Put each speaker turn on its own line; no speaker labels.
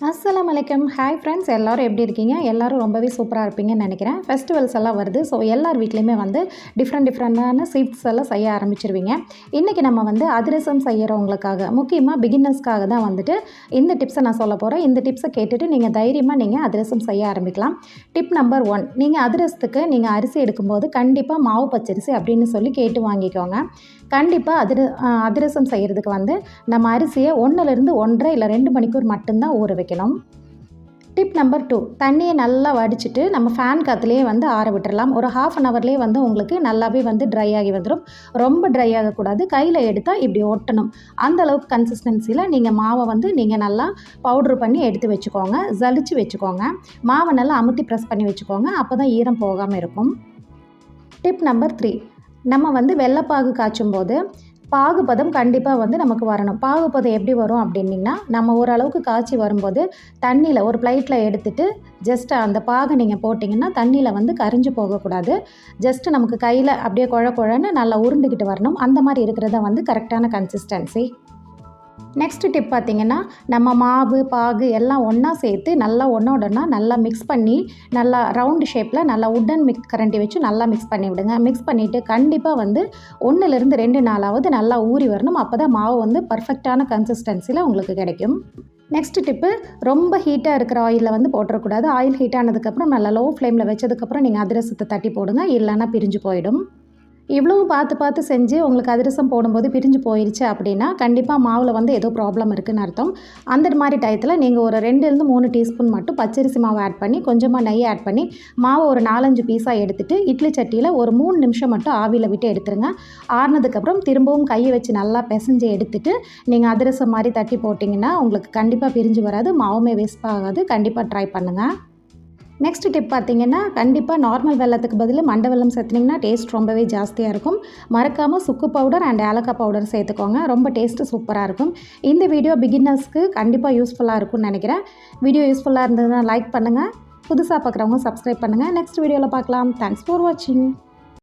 அஸ்ஸலாமு அலைக்கும். Hi friends, எல்லோரும் எப்படி இருக்கீங்க? எல்லோரும் ரொம்பவே சூப்பராக இருப்பீங்கன்னு நினைக்கிறேன். ஃபெஸ்டிவல்ஸ் எல்லாம் வருது. ஸோ எல்லார் வீட்லேயுமே வந்து டிஃப்ரெண்ட்டான ஸ்வீட்ஸ் எல்லாம் செய்ய ஆரம்பிச்சிருவீங்க. இன்றைக்கி நம்ம வந்து அதிரசம் செய்கிறவங்களுக்காக, முக்கியமாக பிகினர்ஸ்க்காக தான் வந்துட்டு இந்த டிப்ஸை நான் சொல்ல போகிறேன். இந்த டிப்ஸை கேட்டுட்டு நீங்கள் தைரியமாக நீங்கள் அதிரசம் செய்ய ஆரம்பிக்கலாம். டிப் நம்பர் 1, நீங்கள் அதிரசத்துக்கு நீங்கள் அரிசி எடுக்கும்போது கண்டிப்பாக மாவு பச்சரிசி அப்படின்னு சொல்லி கேட்டு வாங்கிக்கோங்க. கண்டிப்பாக அதிரசம் செய்கிறதுக்கு வந்து நம்ம அரிசியை 1லேருந்து 1.5 இல்லை 2 மணிக்கூர் மட்டும்தான் ஊற வைக்கணும். டிப் நம்பர் 2, தண்ணியை நல்லா வடிச்சிட்டு நம்ம ஃபேன் காற்றுலேயே வந்து ஆற விட்டுறலாம். ஒரு ½ அன் ஹவர்லேயே வந்து உங்களுக்கு நல்லாவே வந்து ட்ரை ஆகி வந்துடும். ரொம்ப ட்ரை ஆகக்கூடாது, கையில் எடுத்தால் இப்படி ஒட்டணும். அந்தளவுக்கு கன்சிஸ்டன்சியில் நீங்கள் மாவை வந்து நீங்கள் நல்லா பவுட்ரு பண்ணி எடுத்து வச்சுக்கோங்க. ஜலிச்சு வச்சுக்கோங்க. மாவை நல்லா அமுத்தி ப்ரெஸ் பண்ணி வச்சுக்கோங்க. அப்போ தான் ஈரம் போகாமல் இருக்கும். டிப் நம்பர் 3, நம்ம வந்து வெள்ளைப்பாகு காய்ச்சும் போது பாகுபதம் கண்டிப்பாக வந்து நமக்கு வரணும். பாகுபதம் எப்படி வரும் அப்படின்னிங்கன்னா, நம்ம ஓரளவுக்கு காய்ச்சி வரும்போது தண்ணியில் ஒரு பிளேட்டில் எடுத்துகிட்டு ஜஸ்ட் அந்த பாகை நீங்கள் போட்டிங்கன்னா தண்ணியில் வந்து கரிஞ்சு போகக்கூடாது. ஜஸ்ட்டு நமக்கு கையில் அப்படியே குழன்னு நல்லா உருண்டுக்கிட்டு வரணும். அந்த மாதிரி இருக்கிறத வந்து கரெக்டான கன்சிஸ்டன்சி. நெக்ஸ்ட் டிப் பார்த்திங்கன்னா, நம்ம மாவு பாகு எல்லாம் ஒன்றா சேர்த்து நல்லா ஒன்றோடனா நல்லா மிக்ஸ் பண்ணி நல்லா ரவுண்டு ஷேப்பில் நல்லா உட்டன் கரண்டி வச்சு நல்லா மிக்ஸ் பண்ணி விடுங்க. மிக்ஸ் பண்ணிவிட்டு கண்டிப்பாக வந்து 1லேருந்து 2 நாளாவது நல்லா ஊறி வரணும். அப்போ தான் மாவு வந்து பர்ஃபெக்டான கன்சிஸ்டன்சியில் உங்களுக்கு கிடைக்கும். நெக்ஸ்ட் டிப்பு, ரொம்ப ஹீட்டாக இருக்கிற ஆயிலில் வந்து போட்டுறக்கூடாது. ஆயில் ஹீட் ஆனதுக்கப்புறம் நல்லா லோ ஃப்ளேமில் வச்சதுக்கப்புறம் நீங்கள் அதிரசத்தை தட்டி போடுங்க, இல்லைன்னா பிரிஞ்சு போயிடும். இவ்வளவும் பார்த்து செஞ்சு உங்களுக்கு அதிரசம் போடும்போது பிரிஞ்சு போயிடுச்சு அப்படின்னா கண்டிப்பாக மாவில் வந்து ஏதோ ப்ராப்ளம் இருக்குதுன்னு அர்த்தம். அந்த மாதிரி டயத்தில் நீங்கள் ஒரு 2லேருந்து 3 டீஸ்பூன் மட்டும் பச்சரிசி மாவு ஆட் பண்ணி கொஞ்சமாக நெய் ஆட் பண்ணி மாவை ஒரு 4-5 பீஸாக எடுத்துகிட்டு இட்லி சட்டியில் ஒரு 3 நிமிஷம் மட்டும் ஆவியில் விட்டு எடுத்துருங்க. ஆறுனதுக்கப்புறம் திரும்பவும் கையை வச்சு நல்லா பிசைஞ்சு எடுத்துகிட்டு நீங்கள் அதிரசம் மாதிரி தட்டி போட்டிங்கன்னா உங்களுக்கு கண்டிப்பாக பிரிஞ்சு வராது, மாவுமே வேஸ்ட் ஆகாது. கண்டிப்பாக ட்ரை பண்ணுங்கள். நெக்ஸ்ட் டிப் பார்த்திங்கன்னா, கண்டிப்பாக நார்மல் வெல்லத்துக்கு பதில் மண்டை வெல்லம் சேர்த்துனிங்கன்னா டேஸ்ட் ரொம்பவே ஜாஸ்தியாக இருக்கும். மறக்காமல் சுக்கு பவுடர் அண்ட் ஏலக்காய் பவுடர் சேர்த்துக்கோங்க. ரொம்ப டேஸ்ட்டு சூப்பராக இருக்கும். இந்த வீடியோ பிகினர்ஸ்க்கு கண்டிப்பாக யூஸ்ஃபுல்லாக இருக்கும்னு நினைக்கிறேன். வீடியோ யூஸ்ஃபுல்லாக இருந்ததுன்னா லைக் பண்ணுங்கள். புதுசாக பார்க்குறவங்க சப்ஸ்கிரைப் பண்ணுங்கள். நெக்ஸ்ட் வீடியோவில் பார்க்கலாம். தேங்க்ஸ் ஃபார் வாட்சிங்.